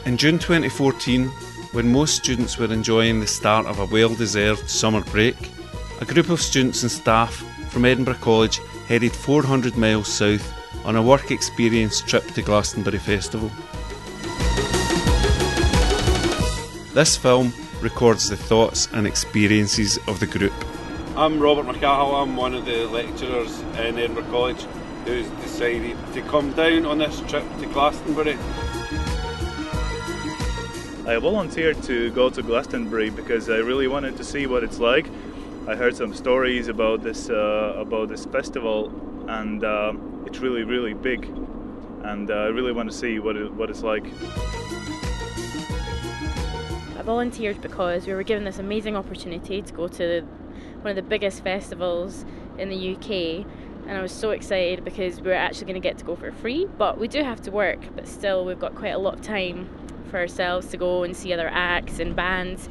In June 2014, when most students were enjoying the start of a well-deserved summer break, a group of students and staff from Edinburgh College headed 400 miles south on a work experience trip to Glastonbury Festival. This film records the thoughts and experiences of the group. I'm Robert McCahill, I'm one of the lecturers in Edinburgh College who's decided to come down on this trip to Glastonbury. I volunteered to go to Glastonbury because I really wanted to see what it's like. I heard some stories about this festival, and it's really big, and I really want to see what it's like. I volunteered because we were given this amazing opportunity to go to one of the biggest festivals in the UK, and I was so excited because we were actually going to get to go for free, but we do have to work, but still we've got quite a lot of time for ourselves to go and see other acts and bands.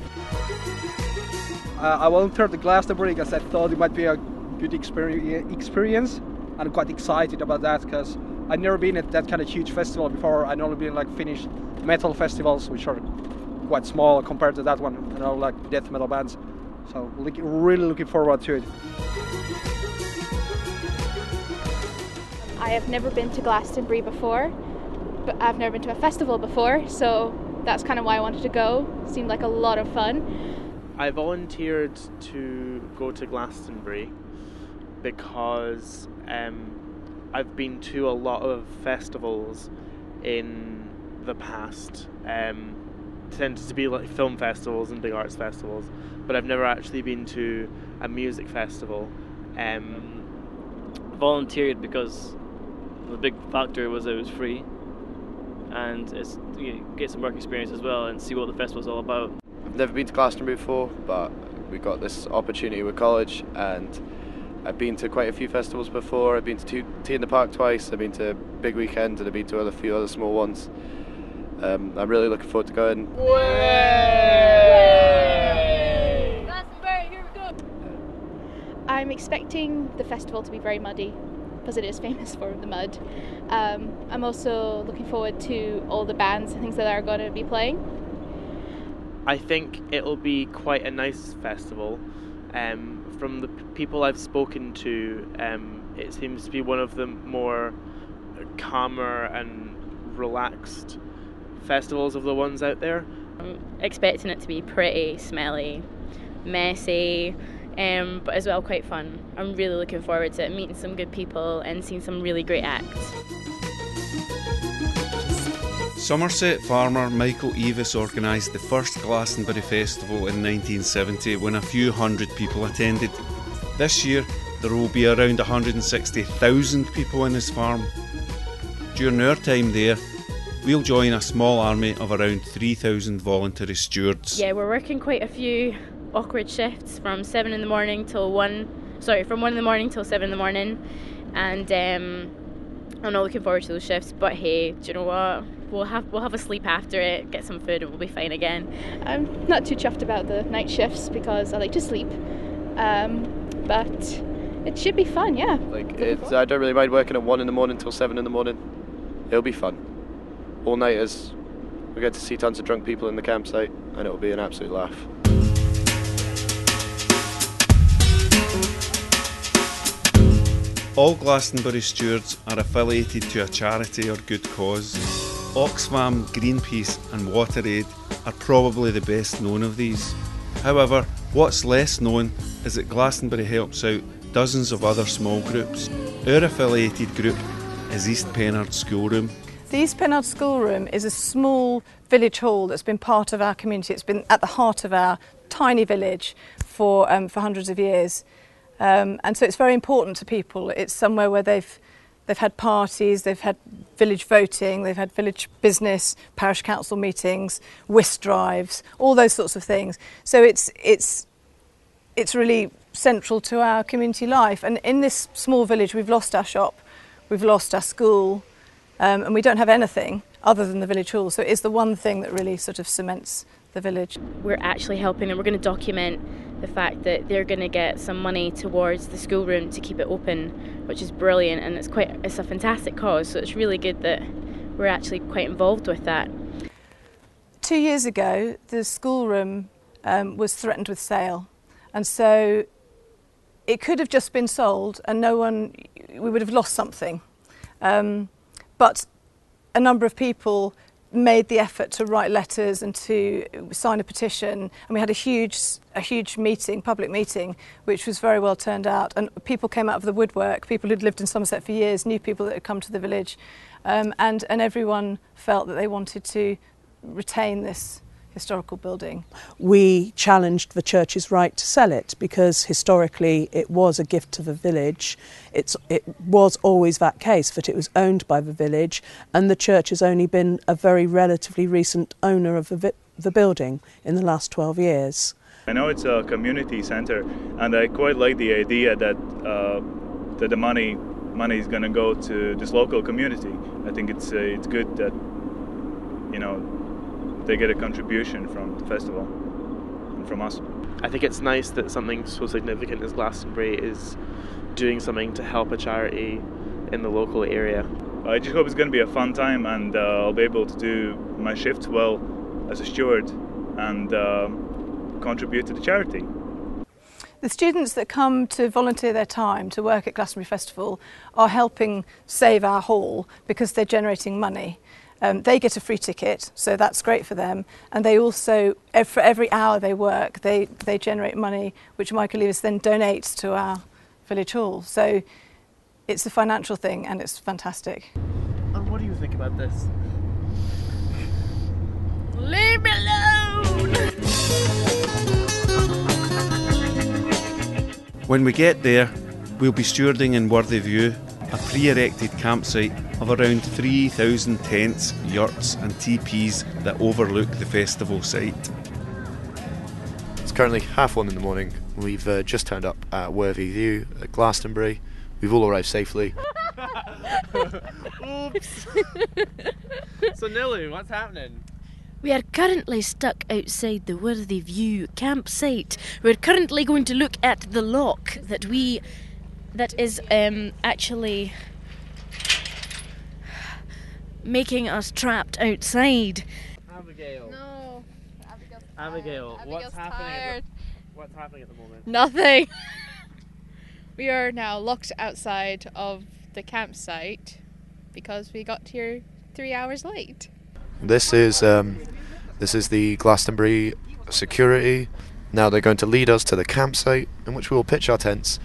I volunteered at Glastonbury because I thought it might be a good experience. I'm quite excited about that because I've never been at that kind of huge festival before. I've only been like Finnish metal festivals, which are quite small compared to that one, like death metal bands. So really looking forward to it. I have never been to Glastonbury before, but I've never been to a festival before, so that's kind of why I wanted to go. It seemed like a lot of fun. I volunteered to go to Glastonbury because I've been to a lot of festivals in the past. Tended to be like film festivals and big arts festivals, but I've never actually been to a music festival. Volunteered because the big factor was it was free, and you get some work experience as well and see what the festival's all about. I've never been to Glastonbury before, but we got this opportunity with college, and I've been to quite a few festivals before. I've been to Tea in the Park twice, I've been to Big Weekend, and I've been to a few other small ones. I'm really looking forward to going. Glastonbury, here we go! I'm expecting the festival to be very muddy, because it is famous for the mud. I'm also looking forward to all the bands and things that are going to be playing. I think it'll be quite a nice festival. From the people I've spoken to, it seems to be one of the more calmer and relaxed festivals of the ones out there. I'm expecting it to be pretty smelly, messy, but as well quite fun. I'm really looking forward to it, meeting some good people and seeing some really great acts. Somerset farmer Michael Eavis organised the first Glastonbury Festival in 1970 when a few hundred people attended. This year there will be around 160,000 people in his farm. During our time there, we'll join a small army of around 3,000 voluntary stewards. Yeah, we're working quite a few awkward shifts from 7 in the morning till 1 in the morning till 7 in the morning, and I'm not looking forward to those shifts, but hey, do you know what? We'll have a sleep after it, get some food, and we'll be fine again. I'm not too chuffed about the night shifts because I like to sleep, but it should be fun, yeah. I don't really mind working at 1 in the morning till 7 in the morning. It'll be fun. All nighters. We get to see tons of drunk people in the campsite, and it'll be an absolute laugh. All Glastonbury stewards are affiliated to a charity or good cause. Oxfam, Greenpeace and WaterAid are probably the best known of these. However, what's less known is that Glastonbury helps out dozens of other small groups. Our affiliated group is East Pennard Schoolroom. The East Pennard Schoolroom is a small village hall that's been part of our community. It's been at the heart of our tiny village for hundreds of years. And so it's very important to people. It's somewhere where they've had parties, they've had village voting, they've had village business, parish council meetings, whist drives, all those sorts of things. So it's really central to our community life. And in this small village, we've lost our shop, we've lost our school, and we don't have anything other than the village hall. So it is the one thing that really sort of cements the village. We're actually helping them. We're going to document the fact that they're going to get some money towards the schoolroom to keep it open, which is brilliant, and it's a fantastic cause. So it's really good that we're actually quite involved with that. 2 years ago, the schoolroom was threatened with sale, and so it could have just been sold, and we would have lost something. But a number of people made the effort to write letters and to sign a petition, and we had a huge meeting, public meeting, which was very well turned out, and people came out of the woodwork. People who'd lived in Somerset for years, new people that had come to the village, and everyone felt that they wanted to retain this historical building. We challenged the church's right to sell it because historically it was a gift to the village. It was always that case, that it was owned by the village, and the church has only been a very relatively recent owner of the building in the last 12 years. I know it's a community centre, and I quite like the idea that the money is going to go to this local community. I think it's good that, you know, they get a contribution from the festival and from us. I think it's nice that something so significant as Glastonbury is doing something to help a charity in the local area. I just hope it's going to be a fun time, and I'll be able to do my shift well as a steward and contribute to the charity. The students that come to volunteer their time to work at Glastonbury Festival are helping save our hall because they're generating money. They get a free ticket, so that's great for them, and they also, for every hour they work, they generate money, which Michael Levis then donates to our village hall. So it's a financial thing, and it's fantastic. And what do you think about this? Leave me alone! When we get there, we'll be stewarding in Worthy View, a pre-erected campsite of around 3,000 tents, yurts and teepees that overlook the festival site. It's currently 1:30 in the morning. We've just turned up at Worthy View at Glastonbury. We've all arrived safely. Oops! So Nilu, what's happening? We are currently stuck outside the Worthy View campsite. We're currently going to look at the lock that is actually making us trapped outside. Abigail. No. Abigail, What's happening at the moment? Nothing. We are now locked outside of the campsite because we got here 3 hours late. This is the Glastonbury security. Now they're going to lead us to the campsite in which we will pitch our tents.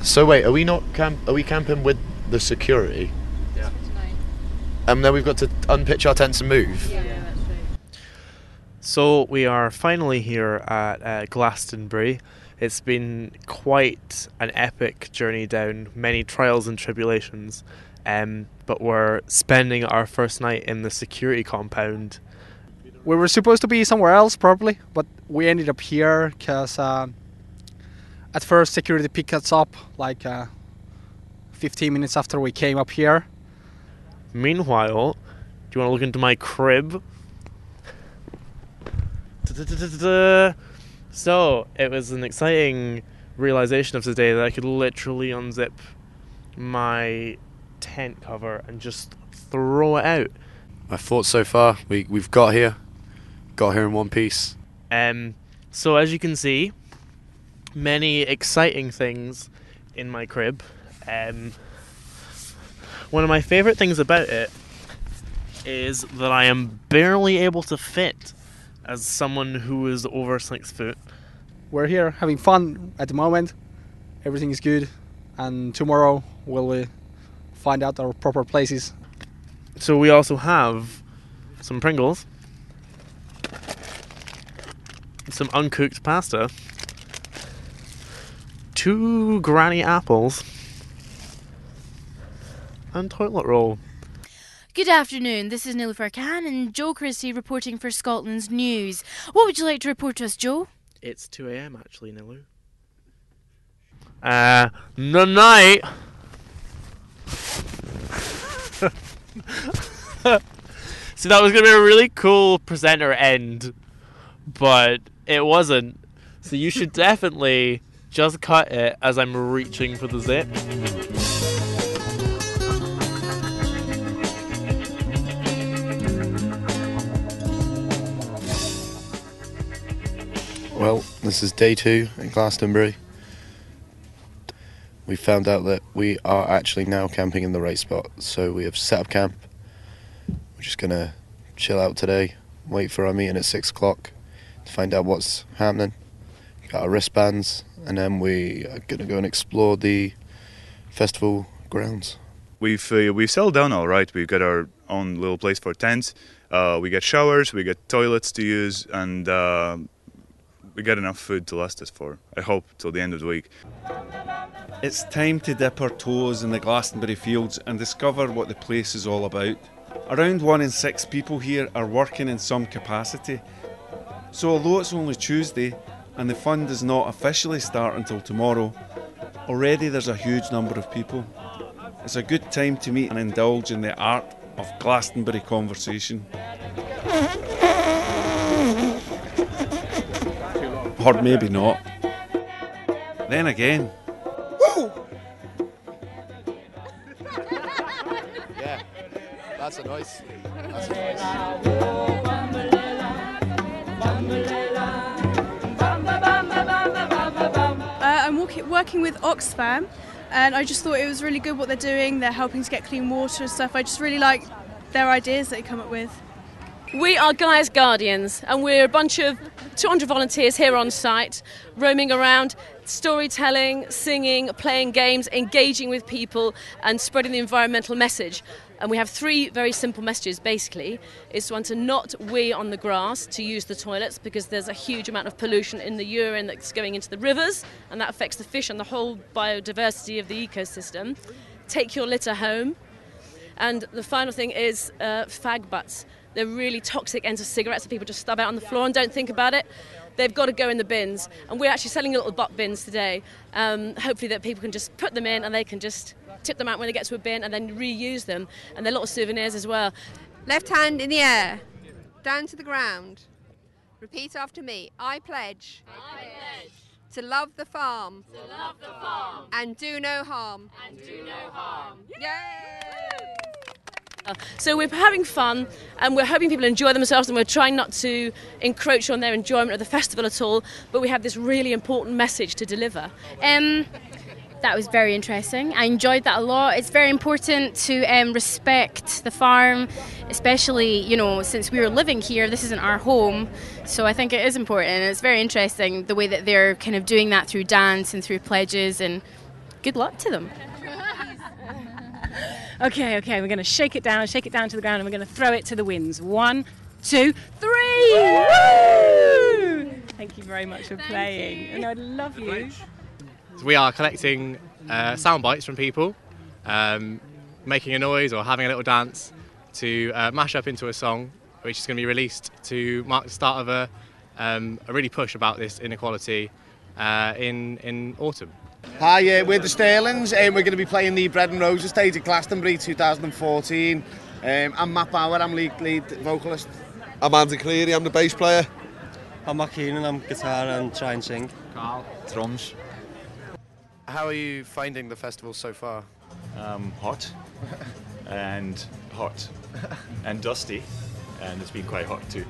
So wait, are we camping with the security? Yeah. And then we've got to unpitch our tents and move? Yeah, that's right. So we are finally here at Glastonbury. It's been quite an epic journey down many trials and tribulations, but we're spending our first night in the security compound. We were supposed to be somewhere else probably, but we ended up here because at first security picked us up like 15 minutes after we came up here. Meanwhile, do you want to look into my crib? So, it was an exciting realization of today that I could literally unzip my tent cover and just throw it out. I thought so far we've got here in one piece. So as you can see, many exciting things in my crib. One of my favourite things about it is that I am barely able to fit as someone who is over 6 foot. We're here having fun at the moment. Everything is good, and tomorrow we'll find out our proper places. So we also have some Pringles, some uncooked pasta, 2 granny apples, and toilet roll. Good afternoon, this is Nilufer Khan and Joe Christie reporting for Scotland's News. What would you like to report to us, Joe? It's 2 a.m. actually, Nilu. The night. So that was going to be a really cool presenter end, but it wasn't. So you should definitely just cut it as I'm reaching for the zip. Well, this is day 2 in Glastonbury. We found out that we are actually now camping in the right spot, so we have set up camp. We're just going to chill out today, wait for our meeting at 6 o'clock to find out what's happening. Got our wristbands, and then we are going to go and explore the festival grounds. We've settled down all right. We've got our own little place for tents. We get showers, we get toilets to use, and we get enough food to last us for, I hope, till the end of the week. It's time to dip our toes in the Glastonbury fields and discover what the place is all about. Around 1 in 6 people here are working in some capacity. So although it's only Tuesday and the fun does not officially start until tomorrow, already there's a huge number of people. It's a good time to meet and indulge in the art of Glastonbury conversation. Or maybe not. Then again. Woo! Yeah, that's a noise. That's a noise. I'm working with Oxfam, and I just thought it was really good what they're doing. They're helping to get clean water and stuff. I just really like their ideas that they come up with. We are Gaia's Guardians, and we're a bunch of 200 volunteers here on site, roaming around, storytelling, singing, playing games, engaging with people and spreading the environmental message. And we have 3 very simple messages, basically. It's one, to not wee on the grass, to use the toilets, because there's a huge amount of pollution in the urine that's going into the rivers, and that affects the fish and the whole biodiversity of the ecosystem. Take your litter home. And the final thing is fag butts. They're really toxic ends of cigarettes that people just stub out on the floor and don't think about it. They've got to go in the bins. And we're actually selling little butt bins today. Hopefully that people can just put them in and they can just tip them out when they get to a bin and then reuse them. And they're little souvenirs as well. Left hand in the air, down to the ground. Repeat after me. I pledge. I pledge. To love the farm. To love the farm. And do no harm. And do no harm. Yay! So we're having fun and we're hoping people enjoy themselves, and we're trying not to encroach on their enjoyment of the festival at all, but we have this really important message to deliver. That was very interesting. I enjoyed that a lot. It's very important to respect the farm, especially, since we were living here, this isn't our home. So I think it is important, and it's very interesting the way that they're kind of doing that through dance and through pledges, and good luck to them. Okay, we're going to shake it down to the ground, and we're going to throw it to the winds. 1, 2, 3! Woo! Thank you very much for playing, and I love you. So we are collecting sound bites from people, making a noise or having a little dance to mash up into a song, which is going to be released to mark the start of a really push about this inequality in autumn. Hi, we're the Sterlings, and we're going to be playing the Bread and Roses stage at Glastonbury 2014. I'm Matt Bauer, I'm lead vocalist. I'm Andy Cleary, I'm the bass player. I'm Mark Keenan, I'm guitar and try and sing. Carl, drums. How are you finding the festival so far? Hot and dusty, and it's been quite hot too.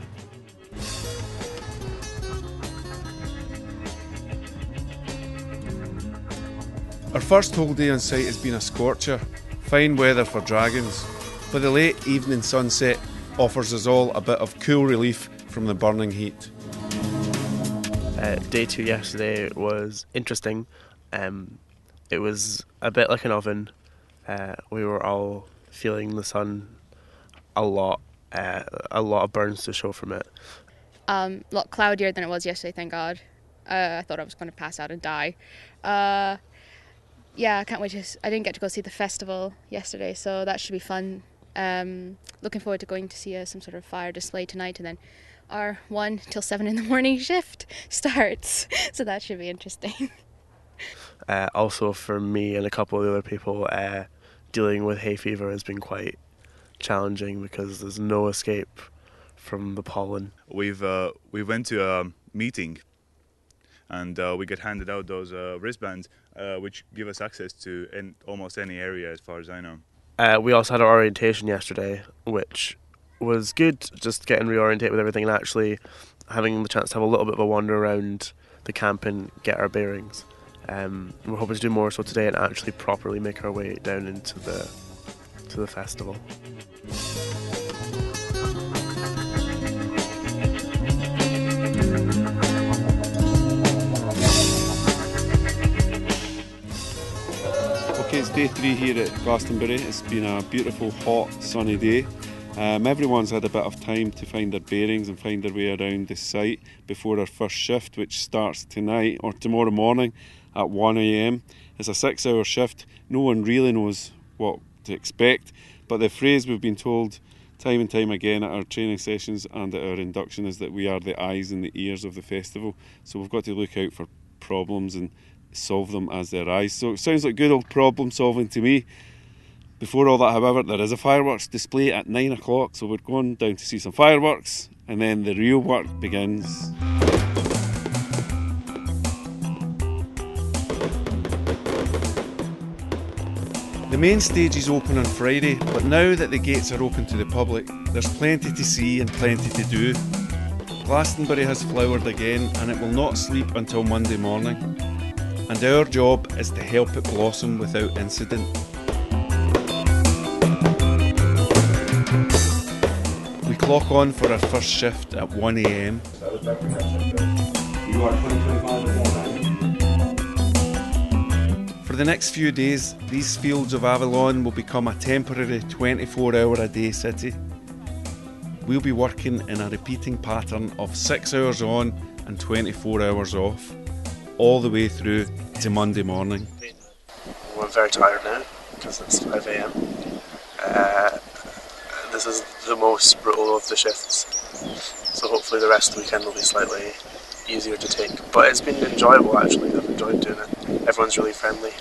Our first whole day on site has been a scorcher. Fine weather for dragons, but the late evening sunset offers us all a bit of cool relief from the burning heat. Day 2 yesterday was interesting. It was a bit like an oven. We were all feeling the sun a lot of burns to show from it. A lot cloudier than it was yesterday, thank God. I thought I was going to pass out and die. Yeah, I can't wait I didn't get to go see the festival yesterday, so that should be fun. Looking forward to going to see some sort of fire display tonight, and then our 1 till 7 in the morning shift starts, so that should be interesting. Also for me and a couple of the other people, dealing with hay fever has been quite challenging because there's no escape from the pollen. We went to a meeting, and we get handed out those wristbands, which give us access to almost any area, as far as I know. We also had our orientation yesterday, which was good, just getting reorientated with everything and actually having the chance to have a little bit of a wander around the camp and get our bearings. We're hoping to do more so today and actually properly make our way down into the festival. Okay, it's day 3 here at Glastonbury. It's been a beautiful, hot, sunny day. Everyone's had a bit of time to find their bearings and find their way around the site before our first shift, which starts tonight or tomorrow morning at 1 AM. It's a 6-hour shift. No one really knows what to expect, but the phrase we've been told time and time again at our training sessions and at our induction is that we are the eyes and the ears of the festival, so we've got to look out for problems and solve them as they arise. So it sounds like good old problem solving to me. Before all that, however, there is a fireworks display at 9 o'clock, so we're going down to see some fireworks and then the real work begins. The main stage is open on Friday, but now that the gates are open to the public, there's plenty to see and plenty to do. Glastonbury has flowered again and it will not sleep until Monday morning. And our job is to help it blossom without incident. We clock on for our first shift at 1 AM. For the next few days, these fields of Avalon will become a temporary 24-hour-a-day city. We'll be working in a repeating pattern of 6 hours on and 24 hours off, all the way through to Monday morning. We're very tired now because it's 5 AM. This is the most brutal of the shifts, so hopefully the rest of the weekend will be slightly easier to take. But it's been enjoyable actually, I've enjoyed doing it. Everyone's really friendly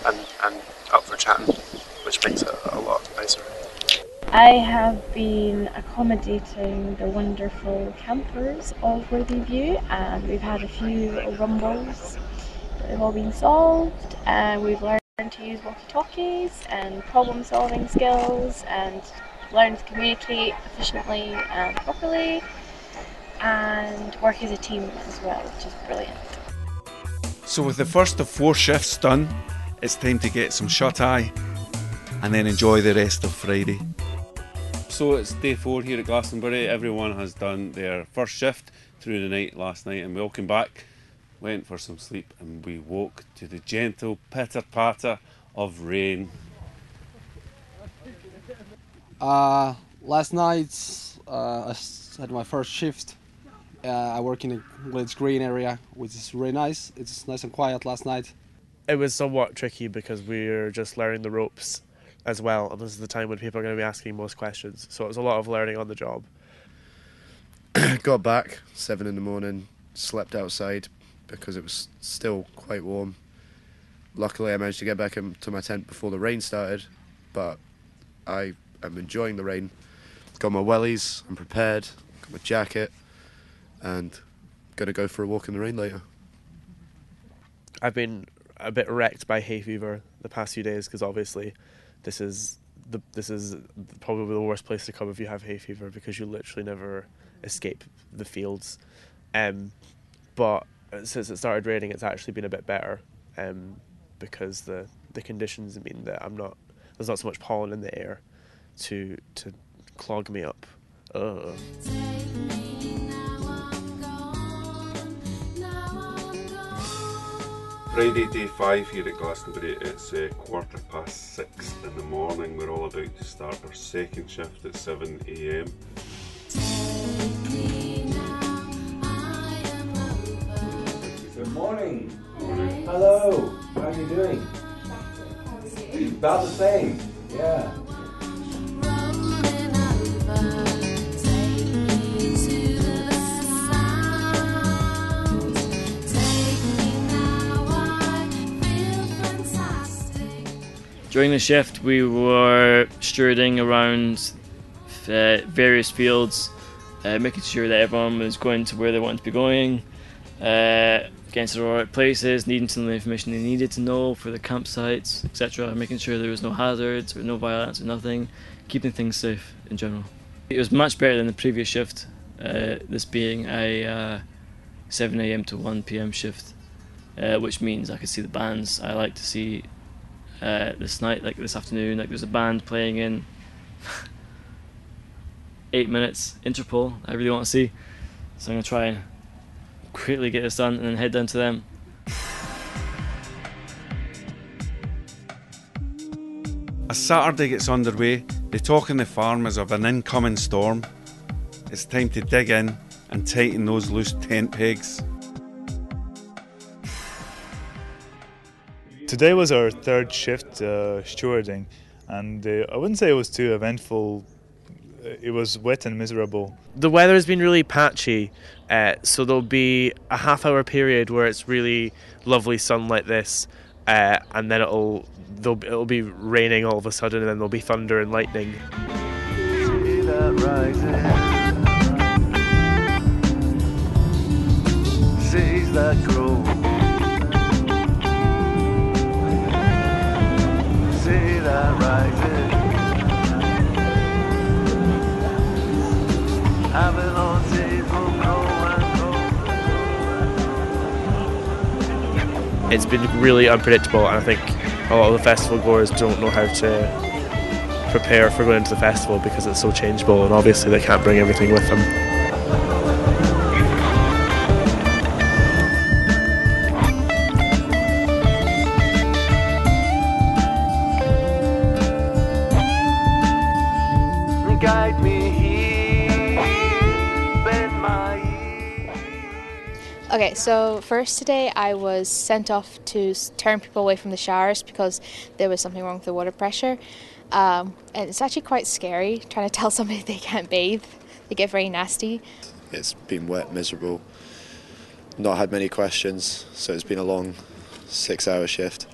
and up for chatting, which makes it a lot nicer. I have been accommodating the wonderful campers of Worthy View, and we've had a few little rumbles that have all been solved, and we've learned to use walkie-talkies and problem solving skills and learned to communicate efficiently and properly and work as a team as well, which is brilliant. So with the first of 4 shifts done, it's time to get some shut-eye and then enjoy the rest of Friday. So it's day 4 here at Glastonbury. Everyone has done their first shift through the night last night, and we all came back, went for some sleep, and we woke to the gentle pitter-patter of rain. Last night I had my first shift. I work in a village green area, which is really nice. It's nice and quiet last night. It was somewhat tricky because we're just learning the ropes as well, and this is the time when people are going to be asking most questions, so it was a lot of learning on the job. Got back 7 in the morning, slept outside because it was still quite warm. Luckily I managed to get back into my tent before the rain started, but I am enjoying the rain. Got my wellies, I'm prepared, got my jacket, and going to go for a walk in the rain later. I've been a bit wrecked by hay fever the past few days because obviously this is probably the worst place to come if you have hay fever because you literally never escape the fields. But since it started raining, it's actually been a bit better because the conditions mean that there's not so much pollen in the air to clog me up. Ugh. Friday day 5 here at Glastonbury. It's 6:15 in the morning. We're all about to start our second shift at 7 a.m. Good morning. Morning. Hello. How are you doing? About the same. Yeah. During the shift, we were stewarding around various fields, making sure that everyone was going to where they wanted to be going, getting to the right places, needing to know the information they needed to know for the campsites, etc. Making sure there was no hazards, or no violence, or nothing, keeping things safe in general. It was much better than the previous shift, this being a 7 a.m. to 1 p.m. shift, which means I could see the bands I like to see. This night, like this afternoon, like there's a band playing in 8 minutes, Interpol, I really want to see. So I'm going to try and quickly get this done and then head down to them. As Saturday gets underway, the talk on the farm is of an incoming storm. It's time to dig in and tighten those loose tent pegs. Today was our third shift stewarding, and I wouldn't say it was too eventful. It was wet and miserable. The weather has been really patchy, so there'll be a half-hour period where it's really lovely sun like this, and then it'll be raining all of a sudden, and then there'll be thunder and lightning. See that rising, seas that grow. See that rising, Avalon seas will grow and grow. It's been really unpredictable, and I think a lot of the festival goers don't know how to prepare for going into the festival because it's so changeable, and obviously they can't bring everything with them. Guide me here, bend my ear. Okay, so first today I was sent off to turn people away from the showers because there was something wrong with the water pressure. And it's actually quite scary trying to tell somebody they can't bathe. They get very nasty. It's been wet, miserable, not had many questions, so it's been a long 6-hour shift.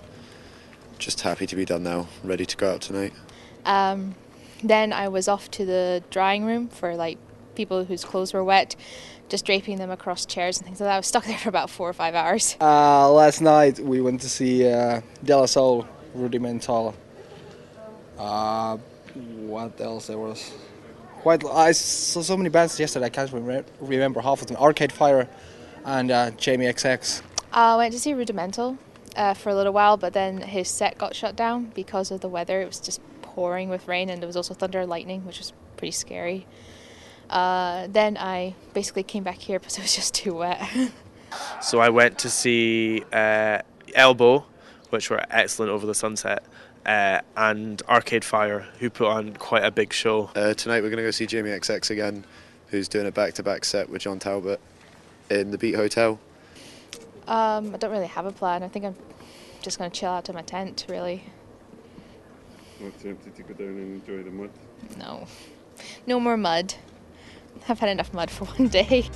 Just happy to be done now, ready to go out tonight. Then I was off to the drying room for like people whose clothes were wet, just draping them across chairs and things like that. I was stuck there for about 4 or 5 hours. Last night we went to see De La Soul, Rudimental. What else there was? I saw so many bands yesterday I can't remember half of them. Arcade Fire and Jamie XX. I went to see Rudimental for a little while, but then his set got shut down because of the weather. It was just pouring with rain, and there was also thunder and lightning, which was pretty scary. Then I basically came back here because it was just too wet. So I went to see Elbow, which were excellent over the sunset, and Arcade Fire, who put on quite a big show. Tonight we're going to go see Jamie XX again, who's doing a back-to-back set with John Talbot in the Beat Hotel. I don't really have a plan. I think I'm just going to chill out in my tent, really. Not tempted to go down and enjoy the mud? No. No more mud. I've had enough mud for one day.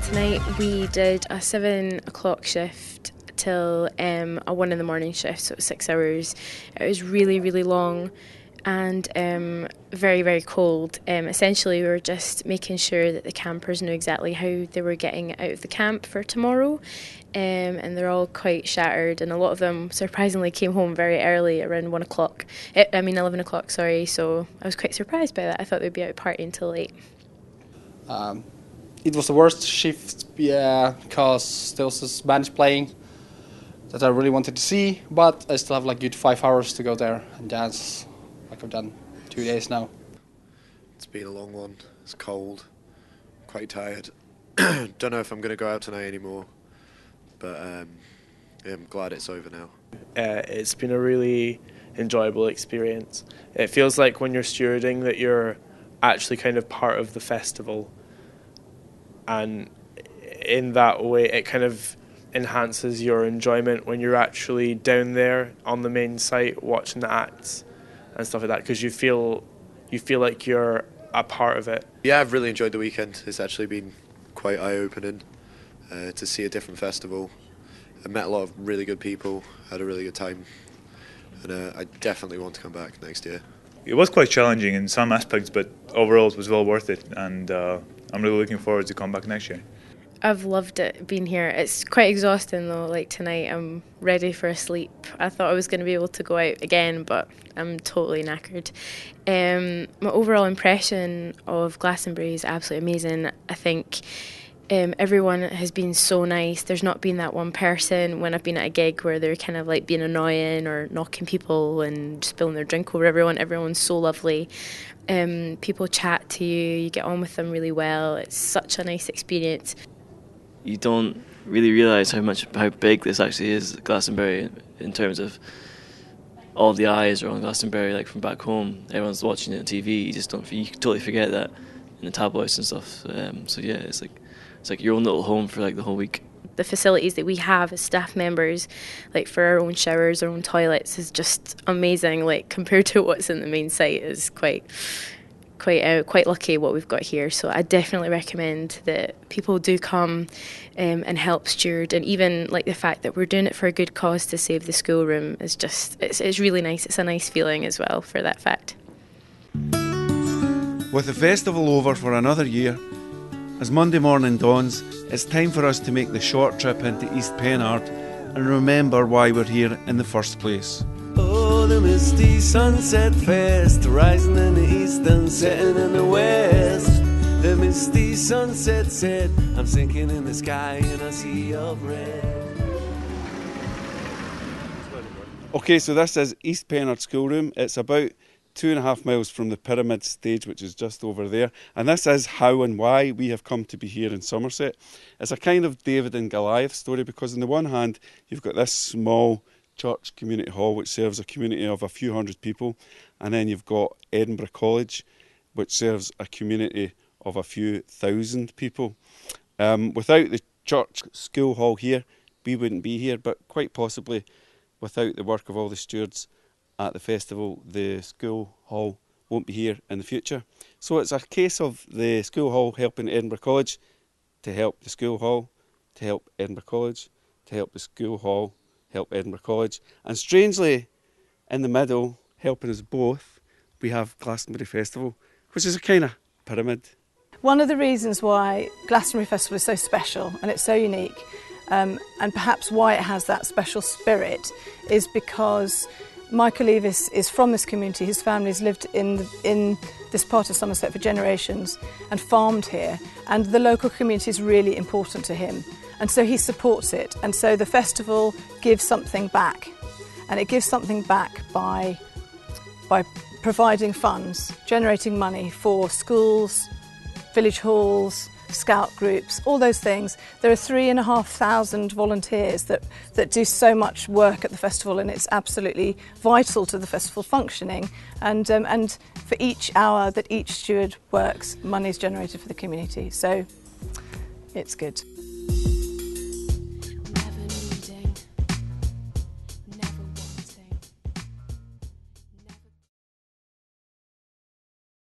Tonight we did a 7 o'clock shift till a 1 in the morning shift, so it was 6 hours. It was really, really long and very, very cold. Essentially we were just making sure that the campers knew exactly how they were getting out of the camp for tomorrow. and they're all quite shattered, and a lot of them surprisingly came home very early, around 11 o'clock, sorry, so I was quite surprised by that. I thought they'd be out partying till late. It was the worst shift, because there was this band playing that I really wanted to see, but I still have like good 5 hours to go there and dance, like I've done 2 days now. It's been a long one. It's cold, quite tired. Don't know if I'm going to go out tonight anymore, but yeah, I'm glad it's over now. It's been a really enjoyable experience. It feels like when you're stewarding that you're actually kind of part of the festival, and in that way it kind of enhances your enjoyment when you're actually down there on the main site watching the acts and stuff like that, because you feel like you're a part of it. Yeah, I've really enjoyed the weekend. It's actually been quite eye-opening to see a different festival. I met a lot of really good people, had a really good time, and I definitely want to come back next year. It was quite challenging in some aspects, but overall it was well worth it, and I'm really looking forward to come back next year. I've loved it being here. It's quite exhausting though, like tonight I'm ready for a sleep. I thought I was going to be able to go out again, but I'm totally knackered. My overall impression of Glastonbury is absolutely amazing. I think everyone has been so nice. There's not been that one person when I've been at a gig where they're kind of like being annoying or knocking people and spilling their drink over everyone. Everyone's so lovely. People chat to you, you get on with them really well. It's such a nice experience. You don't really realise how big this actually is, Glastonbury, in terms of all the eyes are on Glastonbury, like from back home. Everyone's watching it on TV. You totally forget that in the tabloids and stuff. So yeah, it's like your own little home for like the whole week. The facilities that we have as staff members, like for our own showers, our own toilets, is just amazing. Like compared to what's in the main site, is quite lucky what we've got here. So I definitely recommend that people do come and help steward, and even like the fact that we're doing it for a good cause to save the schoolroom is just it's really nice. It's a nice feeling as well for that fact. With the festival over for another year, as Monday morning dawns, it's time for us to make the short trip into East Pennard and remember why we're here in the first place. Oh, the misty sunset fest, rising in the east and setting in the west. The misty sunset set, I'm sinking in the sky in a sea of red. Okay, so this is East Pennard Schoolroom. It's about 2.5 miles from the Pyramid stage, which is just over there. And this is how and why we have come to be here in Somerset. It's a kind of David and Goliath story, because on the one hand, you've got this small church community hall which serves a community of a few hundred people, and then you've got Edinburgh College which serves a community of a few thousand people. Without the church school hall here, we wouldn't be here, but quite possibly without the work of all the stewards at the festival, the school hall won't be here in the future. So it's a case of the school hall helping Edinburgh College to help the school hall, to help Edinburgh College, to help the school hall, help Edinburgh College. And strangely, in the middle, helping us both, we have Glastonbury Festival, which is a kind of pyramid. One of the reasons why Glastonbury Festival is so special and it's so unique, and perhaps why it has that special spirit, is because Michael Eavis is from this community. His family's lived in this part of Somerset for generations and farmed here, and the local community is really important to him, and so he supports it. And so the festival gives something back, and it gives something back by providing funds, generating money for schools, village halls, scout groups, all those things. There are 3,500 volunteers that do so much work at the festival, and it's absolutely vital to the festival functioning. And for each hour that each steward works, money is generated for the community. So it's good.